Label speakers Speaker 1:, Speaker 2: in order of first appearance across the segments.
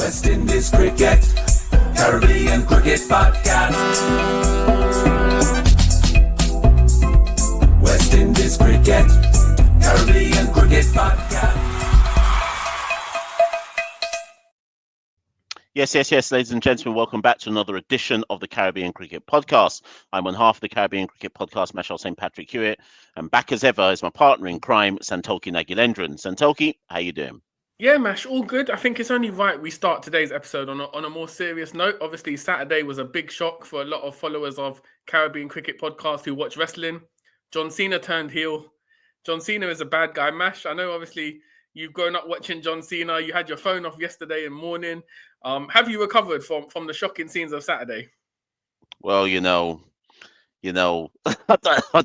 Speaker 1: West Indies Cricket, Caribbean Cricket Podcast. West Indies Cricket, Caribbean Cricket Podcast.
Speaker 2: Yes, ladies and gentlemen, welcome back to another edition of the Caribbean Cricket Podcast. I'm on half of the Caribbean Cricket Podcast, Machel St. Patrick Hewitt, and back as ever is my partner in crime, Santokie Nagulendran. Santokie, how you doing?
Speaker 3: Yeah, Mash, all good. I think it's only right we start today's episode on a more serious note. Obviously, Saturday was a big shock for a lot of followers of Caribbean Cricket Podcast who watch wrestling. John Cena turned heel. John Cena is a bad guy, Mash. I know, obviously, you've grown up watching John Cena. You had your phone off yesterday and morning. Have you recovered from the shocking scenes of Saturday?
Speaker 2: Well, I'm trying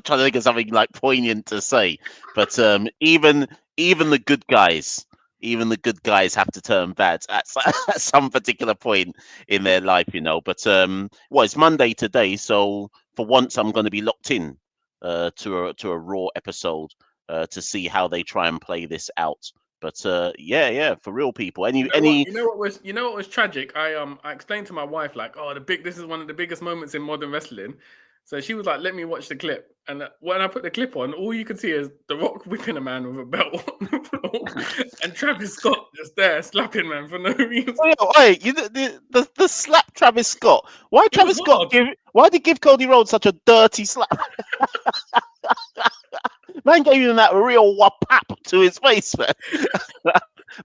Speaker 2: to think of something like poignant to say, but even the good guys. Even the good guys have to turn bad at some particular point in their life, But it's Monday today, so for once I'm going to be locked in to a Raw episode to see how they try and play this out. But yeah, for real people.
Speaker 3: You know what was tragic? I explained to my wife this is one of the biggest moments in modern wrestling. So she was like, "Let me watch the clip." And when I put the clip on, all you could see is The Rock whipping a man with a belt on the floor, and Travis Scott just there slapping man for no reason.
Speaker 2: Hey, the slap Travis Scott. Why Travis Scott why did he give Cody Rhodes such a dirty slap? Man gave him that real whap to his face, man.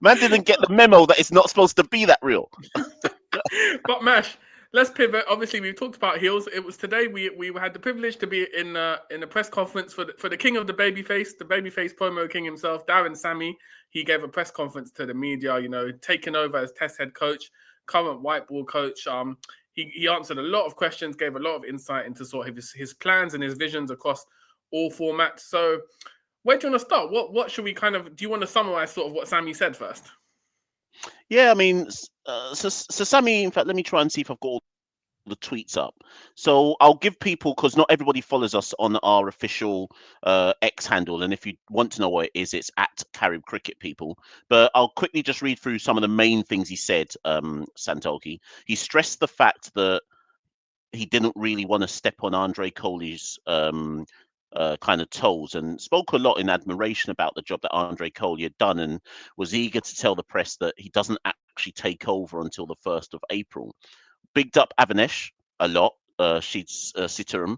Speaker 2: Man didn't get the memo that it's not supposed to be that real.
Speaker 3: But Mash, let's pivot. Obviously, we've talked about heels. It was today we had the privilege to be in a press conference for the king of the babyface promo king himself, Daren Sammy. He gave a press conference to the media, taking over as Test head coach, current white ball coach. He answered a lot of questions, gave a lot of insight into sort of his plans and his visions across all formats. So where do you want to start? What should we do you want to summarize sort of what Sammy said first?
Speaker 2: Yeah, I mean, so Sammy, in fact, let me try and see if I've got all the tweets up. So I'll give people, because not everybody follows us on our official X handle, and if you want to know what it is, it's at Carib Cricket People. But I'll quickly just read through some of the main things he said. Santokie, he stressed the fact that he didn't really want to step on Andre Coley's kind of toes, and spoke a lot in admiration about the job that Andre Coley had done, and was eager to tell the press that he doesn't actually take over until the 1st of April. Bigged up Avanesh a lot, Sheets Sitaram,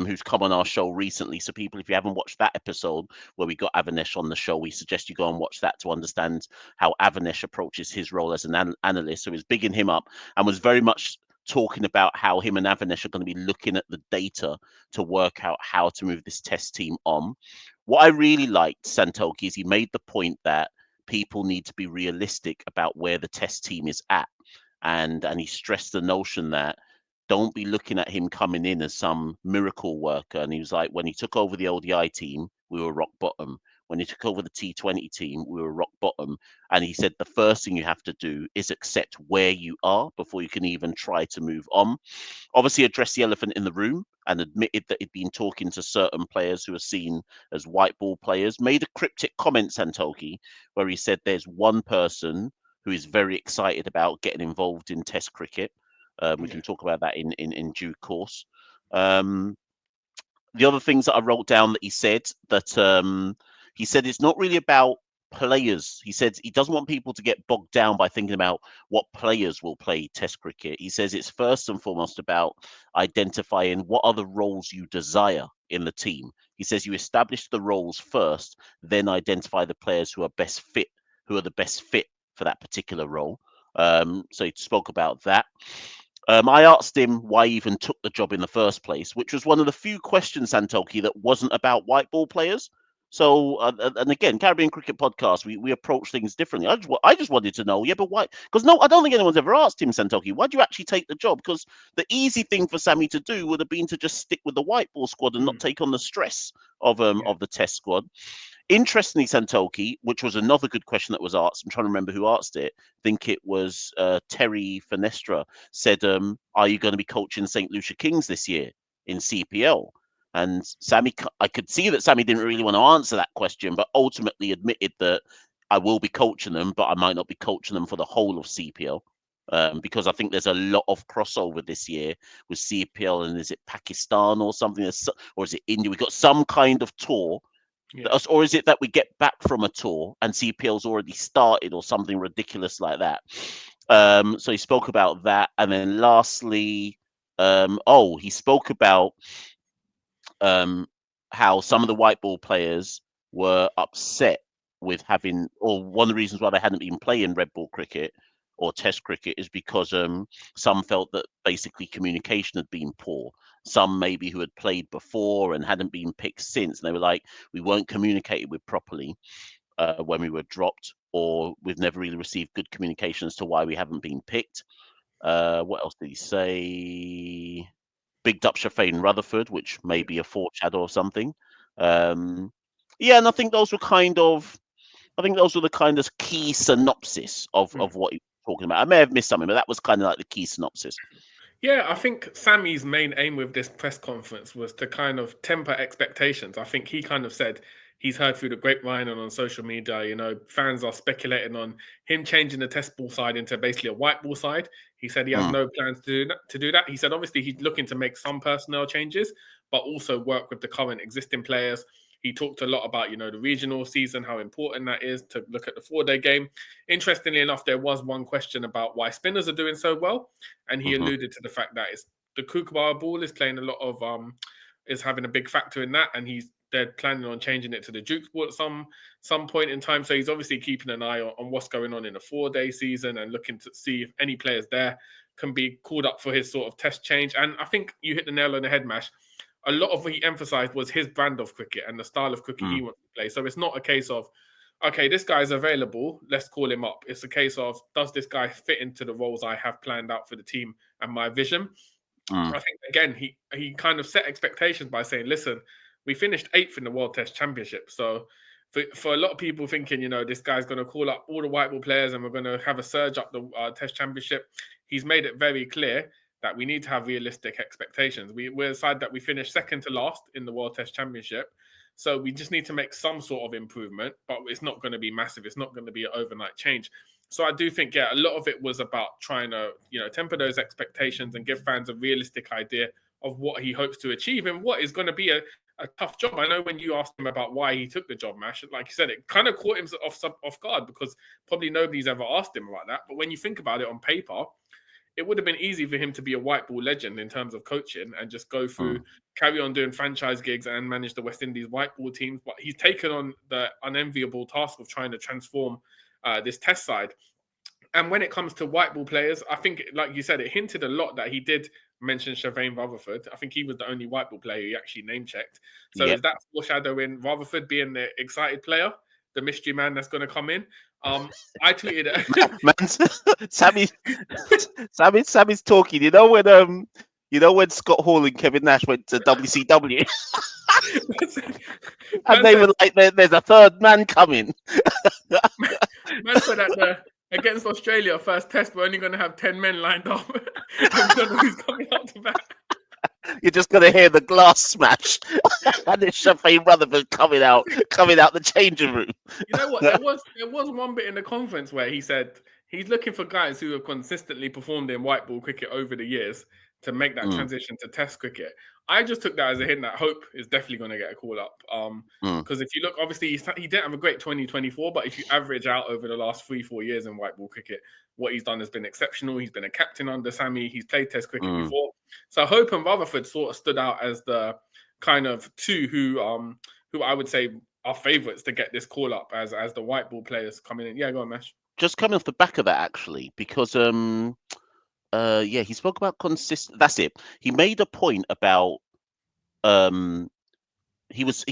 Speaker 2: who's come on our show recently. So people, if you haven't watched that episode where we got Avanesh on the show, we suggest you go and watch that to understand how Avanesh approaches his role as an analyst. So he's bigging him up and was very much talking about how him and Avanesh are going to be looking at the data to work out how to move this test team on. What I really liked, Santokie, is he made the point that people need to be realistic about where the test team is at. And he stressed the notion that don't be looking at him coming in as some miracle worker. And he was like, when he took over the ODI team, we were rock bottom. When he took over the T20 team, we were rock bottom. And he said the first thing you have to do is accept where you are before you can even try to move on. Obviously, addressed the elephant in the room and admitted that he'd been talking to certain players who are seen as white ball players. Made a cryptic comment, Santokie, where he said there's one person who is very excited about getting involved in Test cricket. We can talk about that in due course. The other things that I wrote down that he said it's not really about players. He said he doesn't want people to get bogged down by thinking about what players will play Test cricket. He says it's first and foremost about identifying what are the roles you desire in the team. He says you establish the roles first, then identify the players who are the best fit for that particular role. So he spoke about that. I asked him why he even took the job in the first place, which was one of the few questions, Santokie, that wasn't about white ball players. So, and again, Caribbean Cricket Podcast, we approach things differently. I just wanted to know, but why? Because I don't think anyone's ever asked him, Santokie, why do you actually take the job? Because the easy thing for Sammy to do would have been to just stick with the white ball squad and not take on the stress of the Test squad. Interestingly, Santokie, which was another good question that was asked, I'm trying to remember who asked it. I think it was Terry Fenestra, said, are you going to be coaching St. Lucia Kings this year in CPL? And Sammy, I could see that Sammy didn't really want to answer that question, but ultimately admitted that I will be coaching them, but I might not be coaching them for the whole of CPL. because I think there's a lot of crossover this year with CPL, and is it Pakistan or something, or is it India? We've got some kind of tour.
Speaker 3: Yeah.
Speaker 2: Or is it that we get back from a tour and CPL's already started or something ridiculous like that? So he spoke about that. And then lastly, he spoke about how some of the white ball players were upset with having, or one of the reasons why they hadn't been playing red ball cricket or test cricket is because some felt that basically communication had been poor. Some maybe who had played before and hadn't been picked since, and they were like, we weren't communicated with properly when we were dropped, or we've never really received good communication as to why we haven't been picked. What else did he say? Bigged up Shafane Rutherford, which may be a foreshadow or something. Yeah, and I think those were the kind of key synopsis of what he was talking about. I may have missed something, but that was kind of like the key synopsis.
Speaker 3: Yeah, I think Sammy's main aim with this press conference was to kind of temper expectations. I think he kind of said he's heard through the grapevine and on social media, fans are speculating on him changing the test ball side into basically a white ball side. He said he has no plans to do that. He said obviously he's looking to make some personnel changes, but also work with the current existing players. He talked a lot about, the regional season, how important that is to look at the 4-day game. Interestingly enough, there was one question about why spinners are doing so well. And he alluded to the fact that the Kookaburra ball is playing a lot of, is having a big factor in that. And they're planning on changing it to the Duke's ball at some point in time. So he's obviously keeping an eye on what's going on in the 4-day season and looking to see if any players there can be called up for his sort of test change. And I think you hit the nail on the head, Mash. A lot of what he emphasized was his brand of cricket and the style of cricket he wants to play. So it's not a case of, okay, this guy's available, let's call him up. It's a case of, does this guy fit into the roles I have planned out for the team and my vision? I think, again, he kind of set expectations by saying, listen, we finished 8th in the World Test Championship. So for a lot of people thinking, this guy's going to call up all the white ball players and we're going to have a surge up the Test Championship, he's made it very clear that we need to have realistic expectations. We're a side that we finished second to last in the World Test Championship. So we just need to make some sort of improvement, but it's not going to be massive. It's not going to be an overnight change. So I do think, a lot of it was about trying to, temper those expectations and give fans a realistic idea of what he hopes to achieve and what is going to be a tough job. I know when you asked him about why he took the job, Mash, like you said, it kind of caught him off guard because probably nobody's ever asked him about that. But when you think about it on paper, it would have been easy for him to be a white ball legend in terms of coaching and just go through, carry on doing franchise gigs and manage the West Indies white ball teams. But he's taken on the unenviable task of trying to transform this test side. And when it comes to white ball players, I think, like you said, it hinted a lot that he did mention Shafane Rutherford. I think he was the only white ball player he actually name checked. So is that foreshadowing Rutherford being the excited player, the mystery man that's going to come in? I tweeted
Speaker 2: Sammy's talking. When Scott Hall and Kevin Nash went to WCW, and they were like, "There's a third man coming."
Speaker 3: Man said that against Australia, first test, we're only going to have 10 men lined up. I don't know who's coming out to bat.
Speaker 2: You're just going to hear the glass smash, and it's Shafane Rutherford coming out the changing room.
Speaker 3: You know what? There was one bit in the conference where he said he's looking for guys who have consistently performed in white ball cricket over the years to make that transition to test cricket. I just took that as a hint that Hope is definitely going to get a call up. Because if you look, obviously, he didn't have a great 2024, but if you average out over the last 3-4 years in white ball cricket, what he's done has been exceptional. He's been a captain under Sammy. He's played test cricket before. So Hope and Rutherford sort of stood out as the kind of two who I would say are favourites to get this call up as the white ball players coming in. Yeah, go on, Mesh.
Speaker 2: Just coming off the back of that, actually, because he spoke about consistent. That's it. He made a point about he was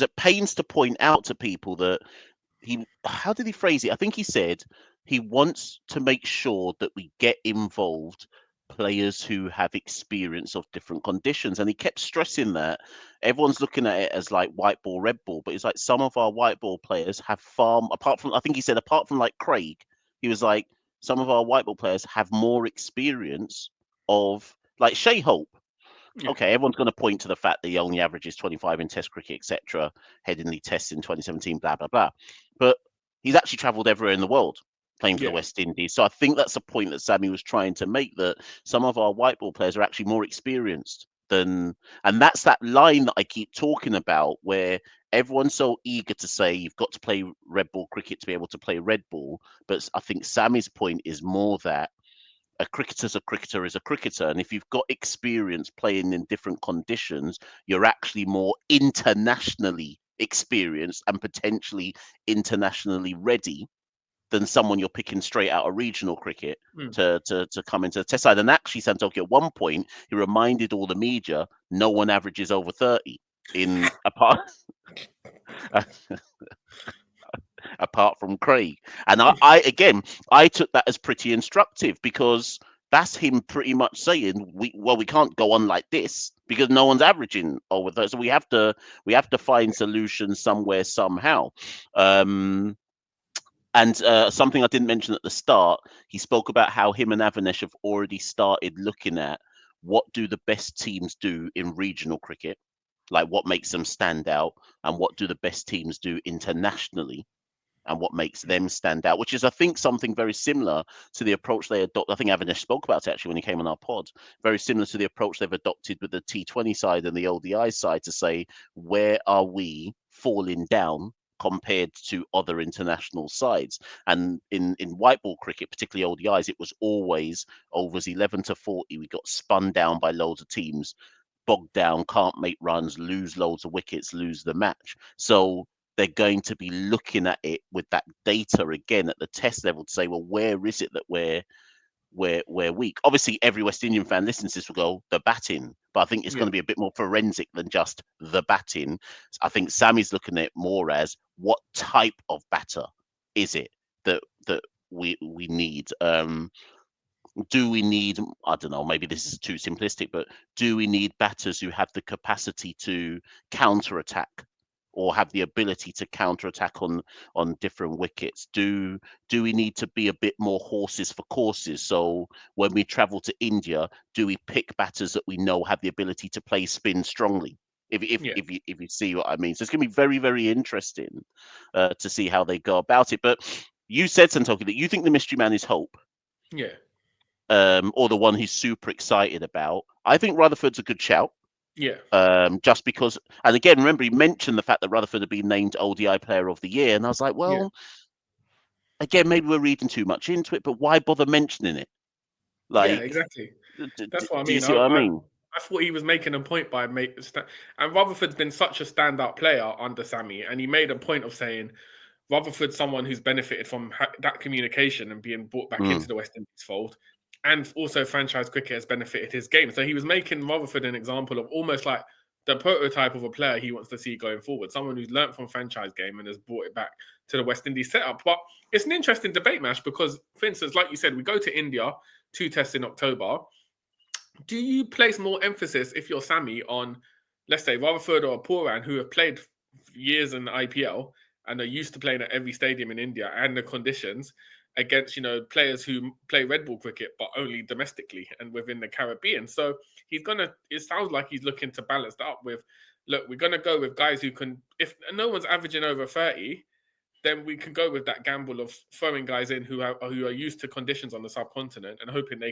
Speaker 2: at pains to point out to people that how did he phrase it? I think he said he wants to make sure that we get involved players who have experience of different conditions, and he kept stressing that everyone's looking at it as like white ball, red ball, but it's like some of our white ball players have apart from like Craig, he was like, some of our white ball players have more experience of, like, Shea Hope. Yeah. Okay, everyone's going to point to the fact that he only averages 25 in Test cricket, etc. Headingley Tests in 2017, blah blah blah. But he's actually travelled everywhere in the world playing for the
Speaker 3: Yeah.
Speaker 2: West Indies. So I think that's a point that Sammy was trying to make, that some of our white ball players are actually more experienced than, and that's that line that I keep talking about, where everyone's so eager to say you've got to play red ball cricket to be able to play red ball. But I think Sammy's point is more that a cricketer's a cricketer is a cricketer. And if you've got experience playing in different conditions, you're actually more internationally experienced and potentially internationally ready than someone you're picking straight out of regional cricket
Speaker 3: Mm.
Speaker 2: to come into the test side. And actually, Santokie, at one point, he reminded all the media, no one averages over 30 in apart apart from Craig. And I took that as pretty instructive, because that's him pretty much saying we can't go on like this because no one's averaging over 30. So we have to find solutions somewhere somehow. And something I didn't mention at the start, he spoke about how him and Avanesh have already started looking at what do the best teams do in regional cricket, like what makes them stand out, and what do the best teams do internationally, and what makes them stand out, which is, I think, something very similar to the approach they adopt. I think Avanesh spoke about it actually when he came on our pod. Very similar to the approach they've adopted with the T20 side and the ODI side, to say, where are we falling down compared to other international sides? And in white ball cricket, particularly ODIs, it was always overs 11 to 40. We got spun down by loads of teams, bogged down, can't make runs, lose loads of wickets, lose the match. So they're going to be looking at it with that data again at the test level to say, well, where is it that we're weak? Obviously, every West Indian fan listens to this will go, the batting. But I think it's going to be a bit more forensic than just the batting. I think Sammy's looking at it more as, what type of batter is it that we need? Do we need, I don't know, maybe this is too simplistic, but do we need batters who have the capacity to counter attack, or have the ability to counter attack on different wickets? Do we need to be a bit more horses for courses? So when we travel to India, do we pick batters that we know have the ability to play spin strongly? If you see what I mean. So it's going to be very, very interesting to see how they go about it. But you said, Santokie, that you think the mystery man is Hope.
Speaker 3: Yeah.
Speaker 2: Or the one he's super excited about. I think Rutherford's a good shout.
Speaker 3: Yeah.
Speaker 2: Just because, and again, remember, he mentioned the fact that Rutherford had been named ODI Player of the Year, and I was like, well, again, maybe we're reading too much into it, but why bother mentioning it?
Speaker 3: Yeah,
Speaker 2: Like,
Speaker 3: exactly. That's what I
Speaker 2: do you
Speaker 3: mean.
Speaker 2: see what I mean?
Speaker 3: I thought he was making a point by and Rutherford's been such a standout player under Sammy, and he made a point of saying Rutherford's someone who's benefited from that communication and being brought back into the West Indies fold, and also franchise cricket has benefited his game. So he was making Rutherford an example of almost like the prototype of a player he wants to see going forward, someone who's learnt from franchise game and has brought it back to the West Indies setup. But it's an interesting debate, Mash, because, for instance, like you said, we go to India, 2 tests in October. Do you place more emphasis, if you're Sammy, on, let's say, Rutherford or Pooran, who have played years in the IPL and are used to playing at every stadium in India and the conditions, against, players who play red ball cricket but only domestically and within the Caribbean? So it sounds like he's looking to balance that up with, look, we're gonna go with guys who can, if no one's averaging over 30, then we can go with that gamble of throwing guys in who are used to conditions on the subcontinent and hoping they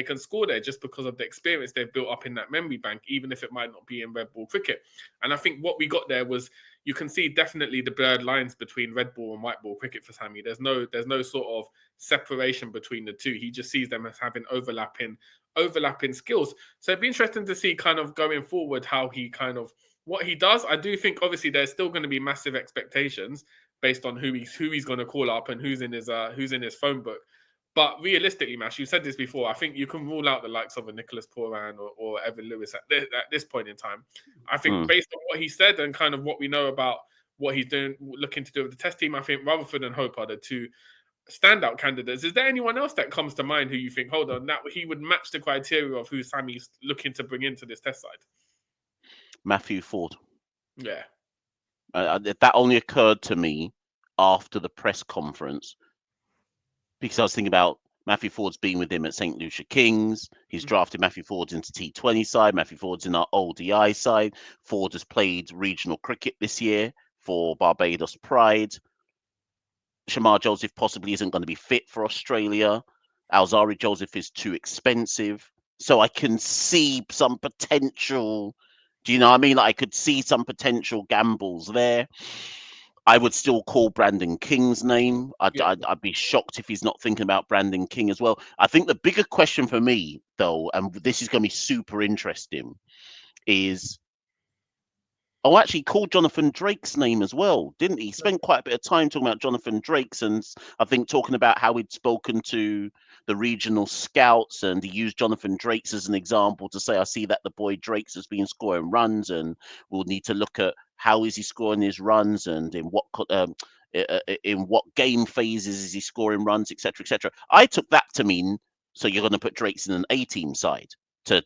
Speaker 3: can score there just because of the experience they've built up in that memory bank, even if it might not be in red ball cricket. And I think what we got there was, you can see definitely the blurred lines between red ball and white ball cricket for Sammy. There's no sort of separation between the two. He just sees them as having overlapping skills. So it'd be interesting to see kind of going forward how he kind of, what he does. I do think obviously there's still going to be massive expectations based on who he's going to call up and who's in his phone book. But realistically, Mash, you said this before, I think you can rule out the likes of a Nicholas Pooran or Evan Lewis at this point in time. I think based on what he said and kind of what we know about what he's looking to do with the test team, I think Rutherford and Hope are the two standout candidates. Is there anyone else that comes to mind who you think, hold on, that he would match the criteria of who Sammy's looking to bring into this test side?
Speaker 2: Matthew Ford.
Speaker 3: Yeah.
Speaker 2: That only occurred to me after the press conference, because I was thinking about Matthew Ford's been with him at St. Lucia Kings. He's drafted Matthew Ford into T20 side. Matthew Ford's in our ODI side. Ford has played regional cricket this year for Barbados Pride. Shamar Joseph possibly isn't going to be fit for Australia. Alzari Joseph is too expensive. So I can see some potential. Do you know what I mean? Like, I could see some potential gambles there. I would still call Brandon King's name.
Speaker 3: Yeah.
Speaker 2: I'd be shocked if he's not thinking about Brandon King as well. I think the bigger question for me, though, and this is going to be super interesting, is actually, he called Jonathan Drake's name as well, didn't he? He spent quite a bit of time talking about Jonathan Drake's, and I think talking about how he'd spoken to the regional scouts, and he used Jonathan Drake's as an example to say, I see that the boy Drake's has been scoring runs, and we'll need to look at how is he scoring his runs, and in what game phases is he scoring runs, etc., etc. I took that to mean, so you're going to put Drake's in an A-team side to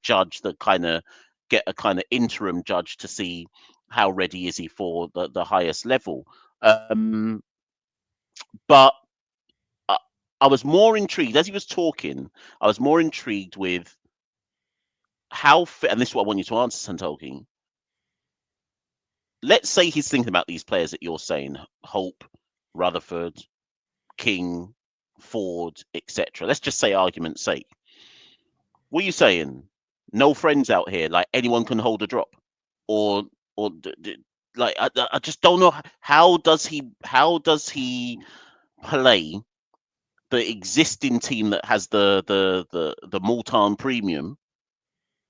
Speaker 2: judge the kind of, get a kind of interim judge to see how ready is he for the highest level. But I was more intrigued as he was talking. I was more intrigued with how fit, and this is what I want you to answer, Santokie. Let's say he's thinking about these players that you're saying, Hope, Rutherford, King, Ford, etc. Let's just say, argument's sake. What are you saying? No friends out here, like anyone can hold a drop, or like I just don't know how does he play the existing team that has the Multan premium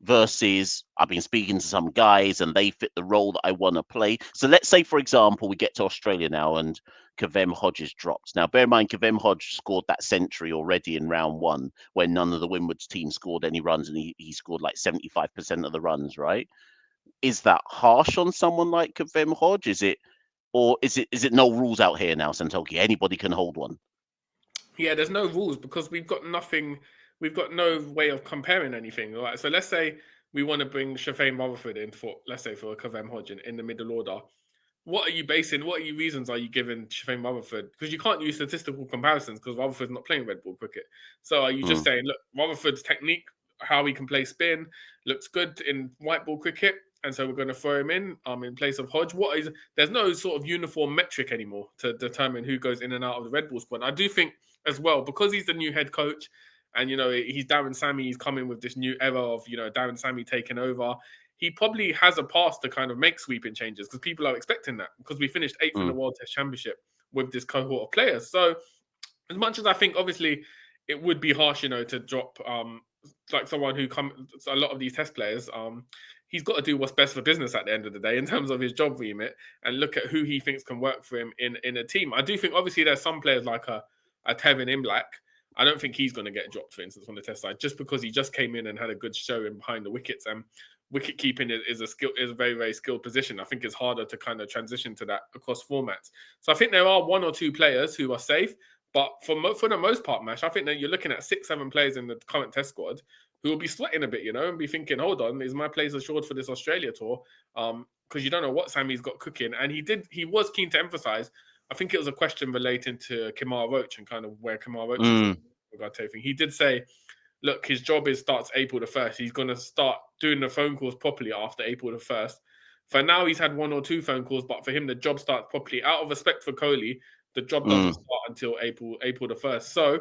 Speaker 2: versus, I've been speaking to some guys and they fit the role that I want to play. So let's say, for example, we get to Australia now and Kavem Hodges dropped. Now, bear in mind, Kavem Hodge scored that century already in round one when none of the Windwards team scored any runs, and he scored like 75% of the runs, right? Is that harsh on someone like Kavem Hodge? Is it no rules out here now, Santokie? Anybody can hold one.
Speaker 3: Yeah, there's no rules because we've got nothing. We've got no way of comparing anything. Right. So let's say we want to bring Shafane Rutherford in for, let's say, for a Kavem Hodge in the middle order. What are you basing? What reasons are you giving Shafane Rutherford? Because you can't use statistical comparisons because Rutherford's not playing red ball cricket. So are you just saying, look, Rutherford's technique, how he can play spin, looks good in white ball cricket, and so we're going to throw him in place of Hodge? There's no sort of uniform metric anymore to determine who goes in and out of the red ball squad. I do think as well, because he's the new head coach, and he's Darren Sammy. He's coming with this new era of Darren Sammy taking over. He probably has a pass to kind of make sweeping changes because people are expecting that, because we finished 8th in the World Test Championship with this cohort of players. So as much as I think obviously it would be harsh, to drop like someone who a lot of these Test players, he's got to do what's best for business at the end of the day in terms of his job remit and look at who he thinks can work for him in a team. I do think obviously there's some players like a Tevin Imlach. I don't think he's going to get dropped, for instance, on the Test side, just because he just came in and had a good showing behind the wickets. And wicket keeping is a very, very skilled position. I think it's harder to kind of transition to that across formats. So I think there are one or two players who are safe, but for the most part, Mash, I think that you're looking at 6-7 players in the current Test squad who will be sweating a bit, and be thinking, hold on, is my place assured for this Australia tour? Because you don't know what Sammy's got cooking. And he was keen to emphasise, I think it was a question relating to Kemar Roach and kind of where Kemar Roach is regard to everything. He did say, look, his job starts April the 1st. He's going to start doing the phone calls properly after April the 1st. For now, he's had 1 or 2 phone calls, but for him, the job starts properly. Out of respect for Kohli, the job doesn't start until April the 1st. So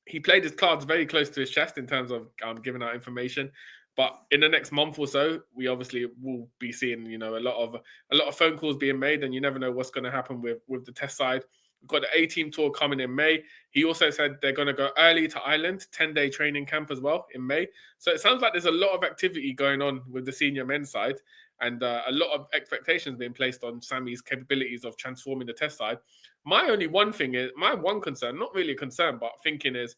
Speaker 3: he played his cards very close to his chest in terms of giving out information. But in the next month or so, we obviously will be seeing, a lot of phone calls being made, and you never know what's going to happen with the Test side. We've got the A-team tour coming in May. He also said they're going to go early to Ireland, 10-day training camp as well in May. So it sounds like there's a lot of activity going on with the senior men's side, and a lot of expectations being placed on Sammy's capabilities of transforming the Test side. My one concern, not really a concern, but thinking is,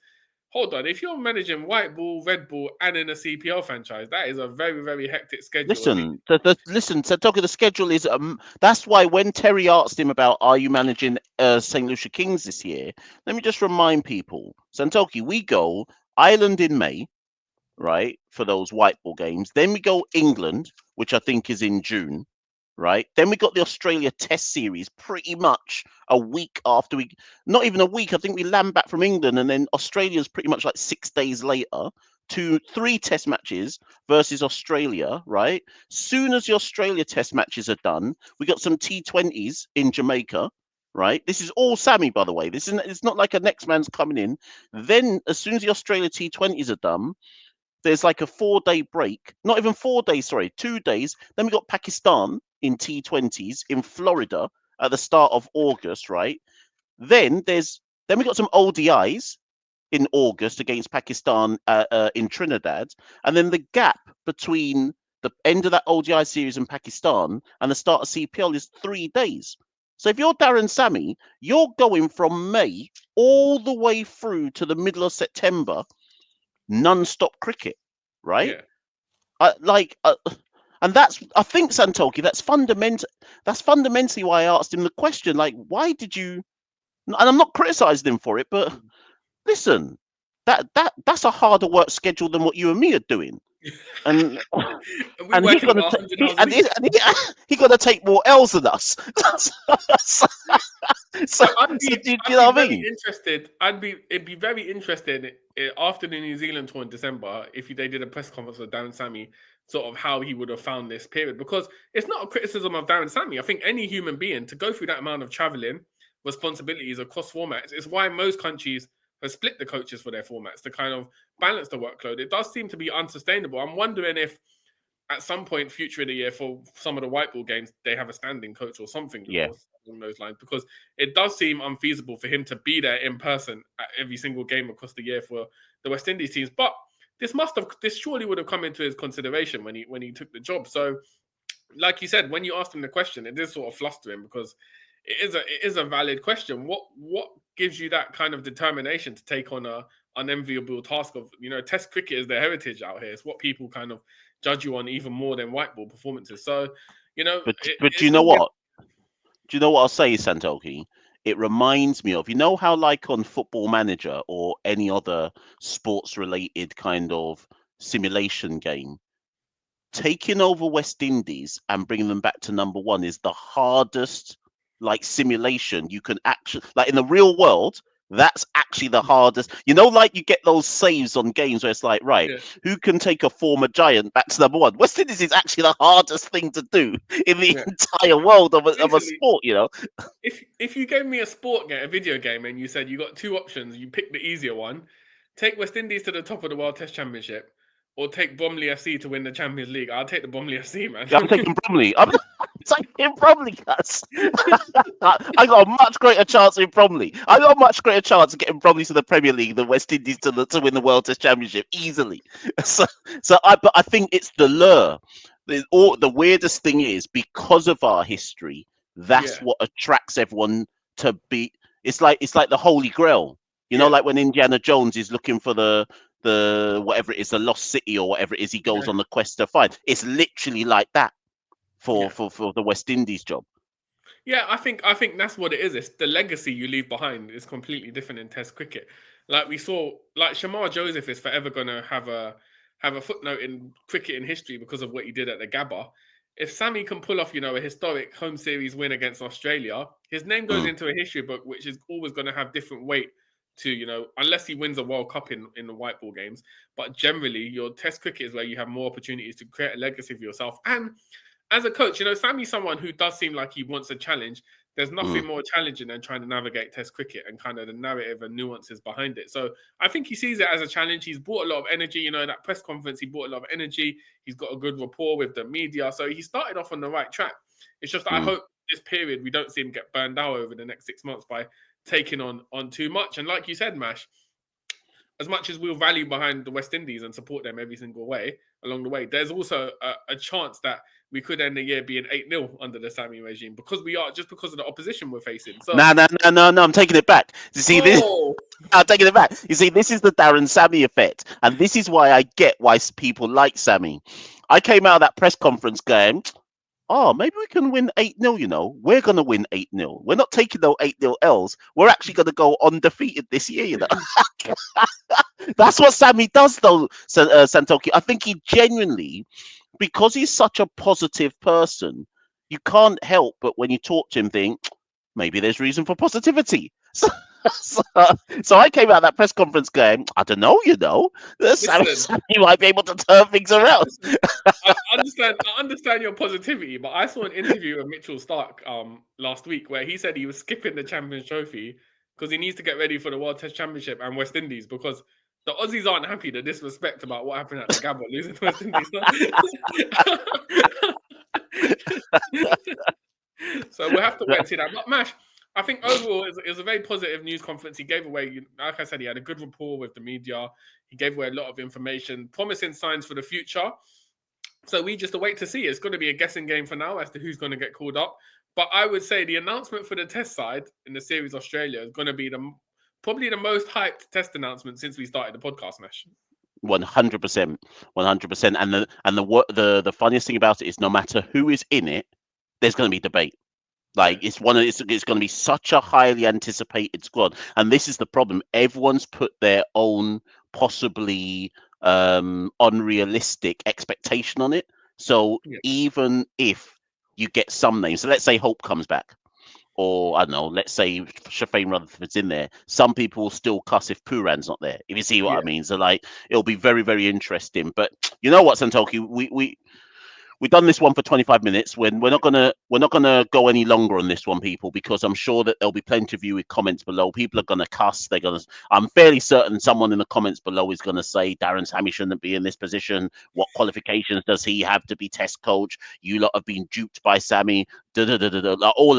Speaker 3: hold on, if you're managing white ball, red ball, and in a CPL franchise, that is a very, very hectic schedule.
Speaker 2: Listen, Santokie, the schedule is that's why when Terry asked him about, are you managing St. Lucia Kings this year, let me just remind people, Santokie, we go Ireland in May, right, for those white ball games. Then we go England, which I think is in June, right? Then we got the Australia Test series pretty much a week after not even a week. I think we land back from England, and then Australia's pretty much like 6 days later. 3 Test matches versus Australia, right? Soon as the Australia Test matches are done, we got some T20s in Jamaica, right? This is all Sammy, by the way. This isn't. It's not like a next man's coming in. Then, as soon as the Australia T20s are done, there's like a 4-day break. Not even 4 days, sorry, 2 days. Then we got Pakistan in T20s in Florida at the start of August, right? Then we got some ODIs in August against Pakistan in Trinidad, and then the gap between the end of that ODI series in Pakistan and the start of CPL is 3 days. So if you're Darren Sammy, you're going from May all the way through to the middle of September, non-stop cricket, right?
Speaker 3: Yeah.
Speaker 2: And that's, I think, Santokie, that's fundamentally why I asked him the question, like, why did you? And I'm not criticizing him for it, but listen, that's a harder work schedule than what you and me are doing, and
Speaker 3: We're
Speaker 2: he
Speaker 3: working
Speaker 2: gonna
Speaker 3: about
Speaker 2: ta-
Speaker 3: 100
Speaker 2: he,
Speaker 3: hours a week.
Speaker 2: he gonna take more L's than us. so, so,
Speaker 3: I'd
Speaker 2: do
Speaker 3: I'd
Speaker 2: you know
Speaker 3: be
Speaker 2: what I
Speaker 3: very
Speaker 2: mean?
Speaker 3: interested. It'd be very interesting after the New Zealand tour in December if they did a press conference with Darren Sammy, sort of how he would have found this period. Because it's not a criticism of Darren Sammy. I think any human being to go through that amount of traveling, responsibilities across formats, is why most countries have split the coaches for their formats to kind of balance the workload. It does seem to be unsustainable. I'm wondering if at some point future in the year for some of the white ball games, they have a standing coach or something
Speaker 2: Yeah.
Speaker 3: along those lines, because it does seem unfeasible for him to be there in person at every single game across the year for the West Indies teams. But this surely would have come into his consideration when he took the job. So, like you said, when you asked him the question, it did sort of fluster him, because it is a valid question. What gives you that kind of determination to take on a unenviable task of, Test cricket is their heritage out here. It's what people kind of judge you on even more than white ball performances. So,
Speaker 2: But do
Speaker 3: it's
Speaker 2: you know
Speaker 3: going to be.
Speaker 2: what? Do you know what I'll say, Santoki? It reminds me of, how like on Football Manager or any other sports related kind of simulation game, taking over West Indies and bringing them back to number one is the hardest like simulation you can actually, like, in the real world. That's actually the hardest. Like you get those saves on games where it's like, right,
Speaker 3: Yeah,
Speaker 2: who can take a former giant back to number one? West Indies is actually the hardest thing to do in the
Speaker 3: yeah.
Speaker 2: entire world of a
Speaker 3: Basically,
Speaker 2: sport.
Speaker 3: if you gave me a sport game, a video game, and you said you got two options, you pick the easier one, take West Indies to the top of the World Test Championship, or take Bromley FC to win the Champions League. I'll take the Bromley FC, man.
Speaker 2: I'm taking Bromley. I'm taking Bromley, cuz. I got a much greater chance in Bromley. I got a much greater chance of getting Bromley to the Premier League than West Indies to win the World Test Championship easily. But I think it's the lure. The weirdest thing is, because of our history, that's
Speaker 3: Yeah,
Speaker 2: what attracts everyone to be. It's like the Holy Grail.
Speaker 3: yeah,
Speaker 2: Like when Indiana Jones is looking for the whatever it is, the lost city or whatever it is, he goes
Speaker 3: yeah,
Speaker 2: on the quest to find. It's literally like that for
Speaker 3: yeah.
Speaker 2: for the West Indies job.
Speaker 3: Yeah, I think that's what it is. It's the legacy you leave behind is completely different in Test cricket. Like we saw, like Shamar Joseph is forever gonna have a footnote in cricket in history because of what he did at the Gabba. If Sammy can pull off, a historic home series win against Australia, his name goes
Speaker 2: Mm,
Speaker 3: into a history book, which is always going to have different weight to, unless he wins a World Cup in the white ball games. But generally, your Test cricket is where you have more opportunities to create a legacy for yourself. And as a coach, Sammy's someone who does seem like he wants a challenge. There's
Speaker 2: mm,
Speaker 3: nothing more challenging than trying to navigate Test cricket and kind of the narrative and nuances behind it. So I think he sees it as a challenge. He's brought a lot of energy. In that press conference, he brought a lot of energy. He's got a good rapport with the media. So he started off on the right track. It's just that I
Speaker 2: mm.
Speaker 3: hope this period we don't see him get burned out over the next 6 months by taking on too much. And like you said, Mash, as much as we'll value behind the West Indies and support them every single way along the way, there's also a chance that we could end the year being 8-0 under the Sammy regime because of the opposition we're facing. So,
Speaker 2: No, no, no, no, no. I'm taking it back. You see this?
Speaker 3: oh,
Speaker 2: I'm taking it back. You see, this is the Darren Sammy effect, and this is why I get why people like Sammy. I came out of that press conference going, "Oh, maybe we can win 8-0. We're gonna win 8-0. We're not taking no 8-0 L's. We're actually gonna go undefeated this year." That's what Sammy does, though, Santoki. I think he genuinely, because he's such a positive person, you can't help but when you talk to him think maybe there's reason for positivity. So I came out of that press conference going, I don't know, Sammy
Speaker 3: Listen,
Speaker 2: might be able to turn things around.
Speaker 3: listen, I understand your positivity, but I saw an interview with Mitchell Stark last week where he said he was skipping the Champions Trophy because he needs to get ready for the World Test Championship and West Indies because the Aussies aren't happy. The disrespect about what happened at the Gabba losing to West Indies. So we'll have to wait and see that. But Mash, I think overall it was a very positive news conference. He gave away, like I said, he had a good rapport with the media. He gave away a lot of information, promising signs for the future. So we just await to see. It's going to be a guessing game for now as to who's going to get called up. But I would say the announcement for the test side in the Series Australia is going to be probably the most hyped test announcement since we started the podcast, Mesh.
Speaker 2: 100%, 100%. And the funniest thing about it is, no matter who is in it, there's going to be debate. Like it's going to be such a highly anticipated squad, and this is the problem. Everyone's put their own possibly unrealistic expectation on it. So even if you get some names, so let's say Hope comes back, or I don't know, let's say Shafane Rutherford's in there, some people will still cuss if Puran's not there, if you see what I mean. So like it'll be very, very interesting. But you know what, Santokie, we've done this one for 25 minutes. We're not gonna go any longer on this one, people, because I'm sure that there'll be plenty of you with comments below. People are gonna cuss. I'm fairly certain someone in the comments below is gonna say Darren Sammy shouldn't be in this position. What qualifications does he have to be test coach? You lot have been duped by Sammy. All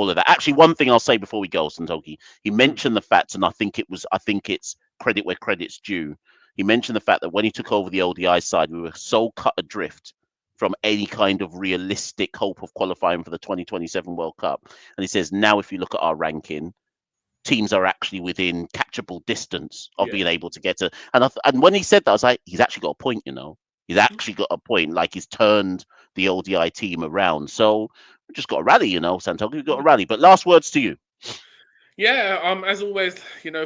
Speaker 2: of that. Actually, one thing I'll say before we go, Santokie, he mentioned the fact, and I think it's credit where credit's due. He mentioned the fact that when he took over the ODI side, we were so cut adrift from any kind of realistic hope of qualifying for the 2027 World Cup. And he says, now if you look at our ranking, teams are actually within catchable distance of being able to get to. And when he said that, I was like, he's actually got a point, He's actually got a point. Like, he's turned the ODI team around. So we just got to rally, Santokie. We've got to rally. But last words to you.
Speaker 3: Yeah, as always,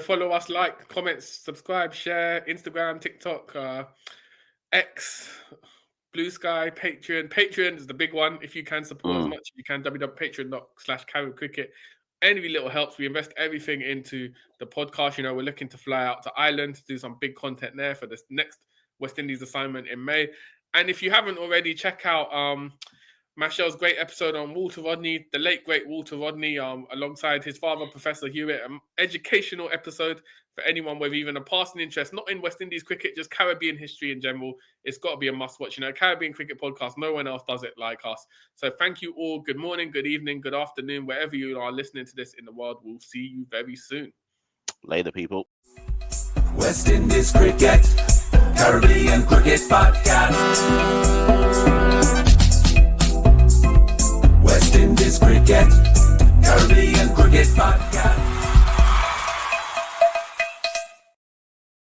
Speaker 3: follow us, like, comments, subscribe, share, Instagram, TikTok, X, Blue Sky, Patreon. Patreon is the big one. If you can support as much as you can, www.patreon.com/carrotcricket. Any little helps. We invest everything into the podcast. We're looking to fly out to Ireland to do some big content there for this next West Indies assignment in May. And if you haven't already, check out Machel's great episode on Walter Rodney, the late great Walter Rodney, alongside his father, Professor Hewitt. An educational episode for anyone with even a passing interest, not in West Indies cricket, just Caribbean history in general. It's got to be a must-watch. Caribbean cricket podcast, no one else does it like us. So thank you all. Good morning, good evening, good afternoon, wherever you are listening to this in the world. We'll see you very soon.
Speaker 2: Later, people.
Speaker 1: West Indies Cricket, Caribbean Cricket Podcast. West Indies Cricket, Caribbean Cricket Podcast.